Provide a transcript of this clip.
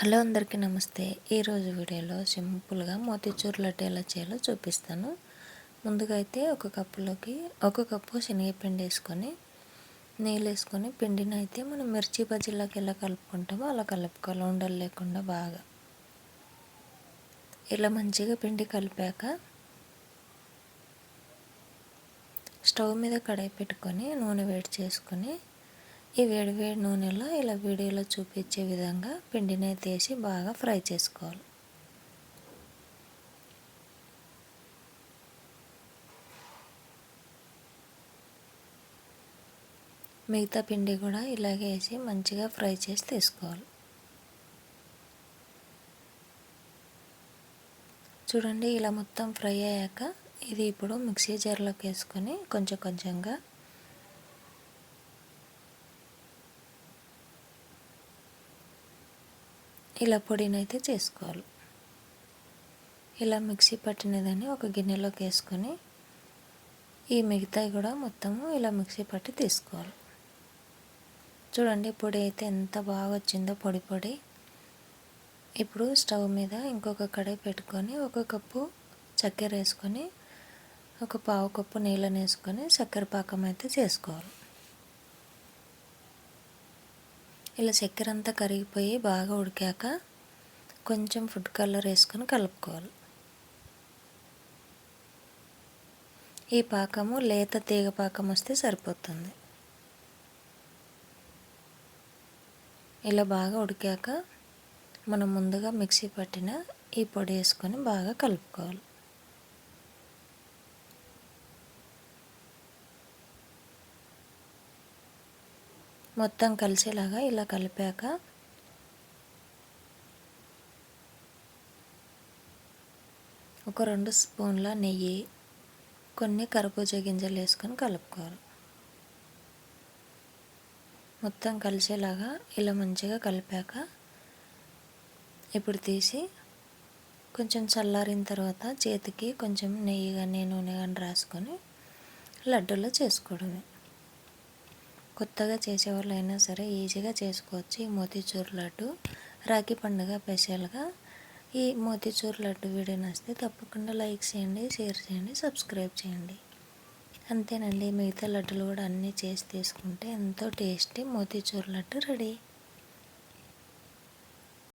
Hello అందరికీ నమస్తే. ఈరోజు వీడియోలో సింపుల్గా మోతీచూర్ లడ్డు ఎలా చేయాలో చూపిస్తాను. ముందుగా అయితే ఒక కప్పులోకి ఒక కప్పు శనగపిండి వేసుకొని నీళ్ళు వేసుకొని పిండిని అయితే మనం మిర్చి బజ్జీలాగా ఎలా కలుపుకుంటామో అలా కలుపుకోవాలి, ఉండలు లేకుండా బాగా. ఇలా మంచిగా పిండి కలిపాక స్టవ్ మీద కడాయి పెట్టుకొని నూనె వేడి చేసుకొని ఈ వేడి వేడి నూనెలో ఇలా వీడియోలో చూపించే విధంగా పిండిని తీసి బాగా ఫ్రై చేసుకోవాలి. మిగతా పిండి కూడా ఇలాగే వేసి మంచిగా ఫ్రై చేసి తీసుకోవాలి. చూడండి, ఇలా మొత్తం ఫ్రై అయ్యాక ఇది ఇప్పుడు మిక్సీ జార్లోకి వేసుకొని కొంచెం కొంచెంగా ఇలా పొడినైతే చేసుకోవాలి. ఇలా మిక్సీ పట్టినదాన్ని ఒక గిన్నెలోకి వేసుకొని ఈ మిగతాయి కూడా మొత్తము ఇలా మిక్సీ పట్టి తీసుకోవాలి. చూడండి, పొడి అయితే ఎంత బాగా వచ్చిందో పొడి పొడి. ఇప్పుడు స్టవ్ మీద ఇంకొక కడాయి పెట్టుకొని ఒక కప్పు చక్కెర వేసుకొని ఒక పావు కప్పు నీళ్ళని వేసుకొని చక్కెర పాకం అయితే చేసుకోవాలి. ఇలా చక్కెర అంతా కరిగిపోయి బాగా ఉడికాక కొంచెం ఫుడ్ కలర్ వేసుకొని కలుపుకోవాలి. ఈ పాకము లేత తీగ పాకం వస్తే సరిపోతుంది. ఇలా బాగా ఉడికాక మనం ముందుగా మిక్సీ పట్టిన ఈ పొడి వేసుకొని బాగా కలుపుకోవాలి. మొత్తం కలిసేలాగా ఇలా కలిపాక ఒక 2 స్పూన్ల నెయ్యి, కొన్ని కర్బూజా గింజలు వేసుకొని కలుపుకోవాలి. మొత్తం కలిసేలాగా ఇలా మంచిగా కలిపాక ఇప్పుడు తీసి కొంచెం చల్లారిన తర్వాత చేతికి కొంచెం నెయ్యి కానీ నూనె కానీ రాసుకొని లడ్డూలో చేసుకోవడమే. కొత్తగా చేసేవాళ్ళు అయినా సరే ఈజీగా చేసుకోవచ్చు ఈ మోతీచూర్ లడ్డు. రాఖీ పండుగ స్పెషల్గా ఈ మోతీచూర్ లడ్డు వీడియో నచ్చితే తప్పకుండా లైక్ చేయండి, షేర్ చేయండి, సబ్స్క్రైబ్ చేయండి. అంతేనండి, మిగతా లడ్డులు కూడా అన్నీ చేసి తీసుకుంటే ఎంతో టేస్టీ మోతీచూర్ లడ్డు రెడీ.